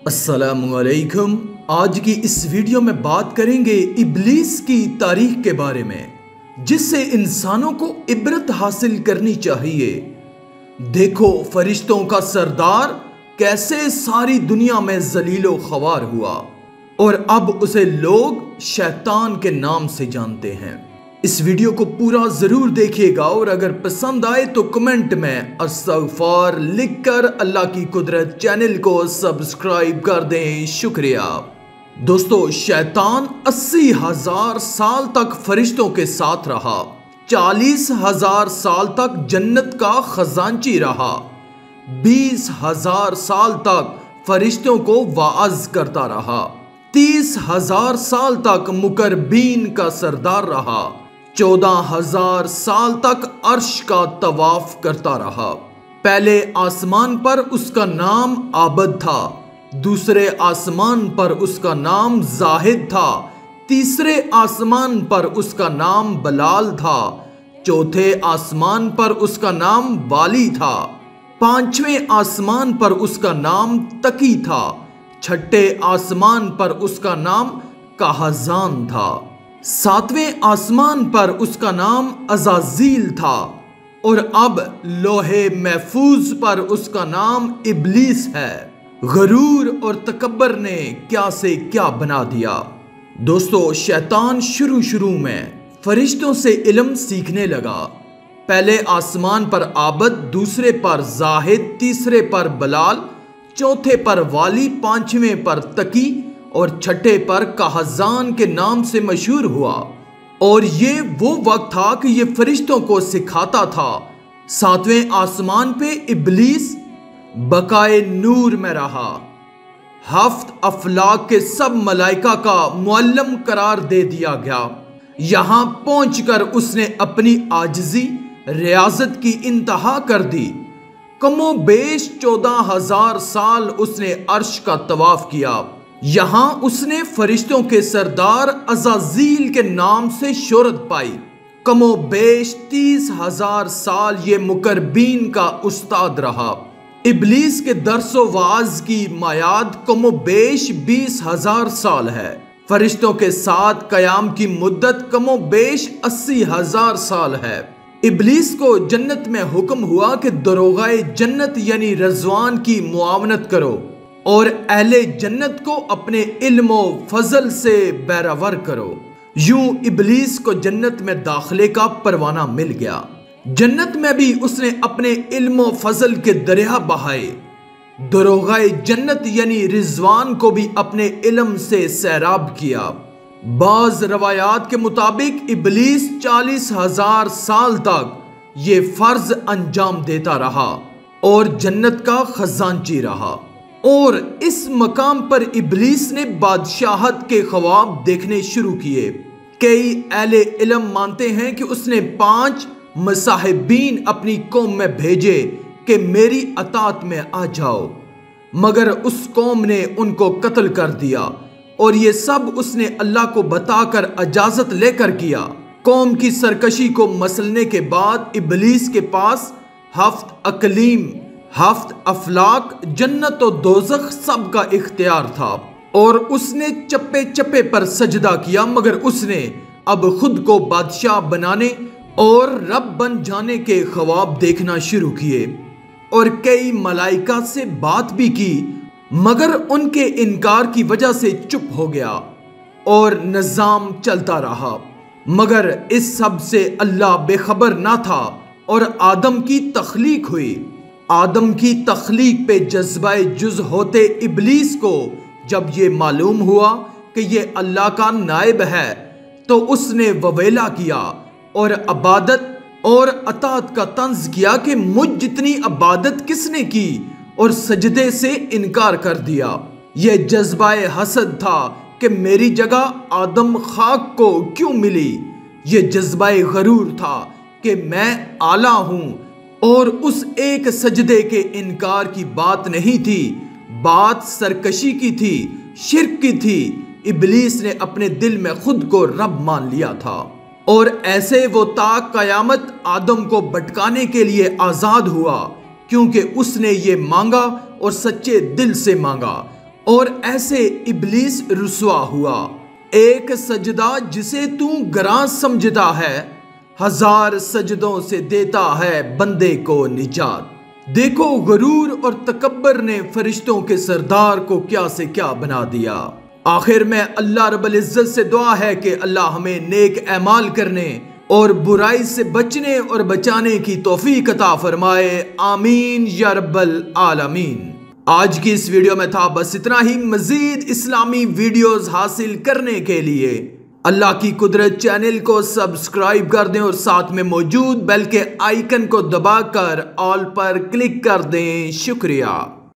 अस्सलामुअलैकुम। आज की इस वीडियो में बात करेंगे इब्लीस की तारीख के बारे में, जिससे इंसानों को इबरत हासिल करनी चाहिए। देखो फरिश्तों का सरदार कैसे सारी दुनिया में जलीलो ख्वार हुआ और अब उसे लोग शैतान के नाम से जानते हैं। इस वीडियो को पूरा जरूर देखिएगा और अगर पसंद आए तो कमेंट में अस्तगफार लिखकर अल्लाह की कुदरत चैनल को सब्सक्राइब कर दें। शुक्रिया। दोस्तों, शैतान 80,000 साल तक फरिश्तों के साथ रहा, 40,000 साल तक जन्नत का खजांची रहा, 20,000 साल तक फरिश्तों को वाअज करता रहा, 30,000 साल तक मुकर्रबीन का सरदार रहा, 14,000 साल तक अर्श का तवाफ करता रहा। पहले आसमान पर उसका नाम आबद था, दूसरे आसमान पर उसका नाम जाहिद था, तीसरे आसमान पर उसका नाम बलाल था, चौथे आसमान पर उसका नाम वाली था, पांचवें आसमान पर उसका नाम तकी था, छठे आसमान पर उसका नाम कहजान था, सातवें आसमान पर उसका नाम अज़ाज़ील था और अब लोहे महफूज पर उसका नाम इब्लीस है। गरूर और तकब्बर ने क्या से क्या बना दिया। दोस्तों, शैतान शुरू में फरिश्तों से इल्म सीखने लगा। पहले आसमान पर आबद, दूसरे पर जाहिद, तीसरे पर बलाल, चौथे पर वाली, पांचवें पर तकी और छठे पर कहजान के नाम से मशहूर हुआ। और ये वो वक्त था कि ये फरिश्तों को सिखाता था। सातवें आसमान पे इब्लीस बकाए नूर में रहा। हफ्त अफलाक के सब मलाइका का मुअल्लम करार दे दिया गया। यहां पहुंचकर उसने अपनी आजिजी रियाजत की इंतहा कर दी। कमो बेश 14,000 साल उसने अर्श का तवाफ किया। यहां उसने फरिश्तों के सरदार अज़ाज़ील के नाम से शोहरत पाई। कमो बेश 30,000 साल ये मुकर्रबीन का उस्ताद रहा। इब्लीस के दर्सो वाज की मायाद कमो बेश 20,000 साल है। फरिश्तों के साथ कयाम की मुद्दत कमो बेश 80,000 साल है। इब्लीस को जन्नत में हुक्म हुआ कि दरोगाए जन्नत यानी रज़वान की मुआवनत करो और अहले जन्नत को अपने इल्म व फजल से बैरावर करो। यूं इब्लीस को जन्नत में दाखिले का परवाना मिल गया। जन्नत में भी उसने अपने इल्म व फजल के दरिया बहाए। दरोगाए जन्नत यानी रिजवान को भी अपने इल्म से सैराब किया। बाज रवायात के मुताबिक इब्लीस 40,000 साल तक ये फर्ज अंजाम देता रहा और जन्नत का खजांची रहा। और इस मकाम पर इब्लीस ने बादशाहत के ख्वाब देखने शुरू किए। कई अहले इल्म मानते हैं कि उसने 5 मसाहिबीन अपनी कौम में भेजे कि मेरी अतात में आ जाओ, मगर उस कौम ने उनको कत्ल कर दिया और ये सब उसने अल्लाह को बताकर इजाजत लेकर किया। कौम की सरकशी को मसलने के बाद इब्लीस के पास हफ्त अकलीम, हफ्त अफलाक, जन्नत और दोज़ख सब का इख्तियार था और उसने चप्पे चप्पे पर सजदा किया, मगर उसने अब खुद को बादशाह बनाने और रब बन जाने के ख्वाब देखना शुरू किए और कई मलाइका से बात भी की, मगर उनके इनकार की वजह से चुप हो गया और निज़ाम चलता रहा। मगर इस सब से अल्लाह बेखबर ना था और आदम की तख्लीक हुई। आदम की तख्लीक पे जज्बाए जुज होते इब्लीस को जब ये मालूम हुआ कि ये अल्लाह का नायब है, तो उसने ववेला किया और अबादत और अतात का तंज किया कि मुझ जितनी अबादत किसने की, और सजदे से इनकार कर दिया। यह जज्बाए हसद था कि मेरी जगह आदम खाक को क्यों मिली। यह जज्बाए गरूर था कि मैं आला हूं और उस एक सजदे के इनकार की बात नहीं थी, बात सरकशी की थी, शिर्क की थी। इब्लीस ने अपने दिल में खुद को रब मान लिया था और ऐसे वो ता कयामत आदम को भटकाने के लिए आजाद हुआ, क्योंकि उसने ये मांगा और सच्चे दिल से मांगा और ऐसे इब्लीस रुसवा हुआ। एक सजदा जिसे तू गरां समझता है, 1000 सजदों से देता है बंदे को निजात। देखो गरूर और तकब्बर ने फरिश्तों के सरदार को क्या से क्या बना दिया। आखिर में अल्लाह रब्बुल इज्जत से दुआ है कि अल्लाह हमें नेक अमाल करने और बुराई से बचने और बचाने की तौफीक अता फरमाए। आमीन या रब्बल आलमीन। आज की इस वीडियो में था बस इतना ही। मजीद इस्लामी वीडियोस हासिल करने के लिए अल्लाह की कुदरत चैनल को सब्सक्राइब कर दें और साथ में मौजूद बेल के आइकन को दबाकर ऑल पर क्लिक कर दें। शुक्रिया।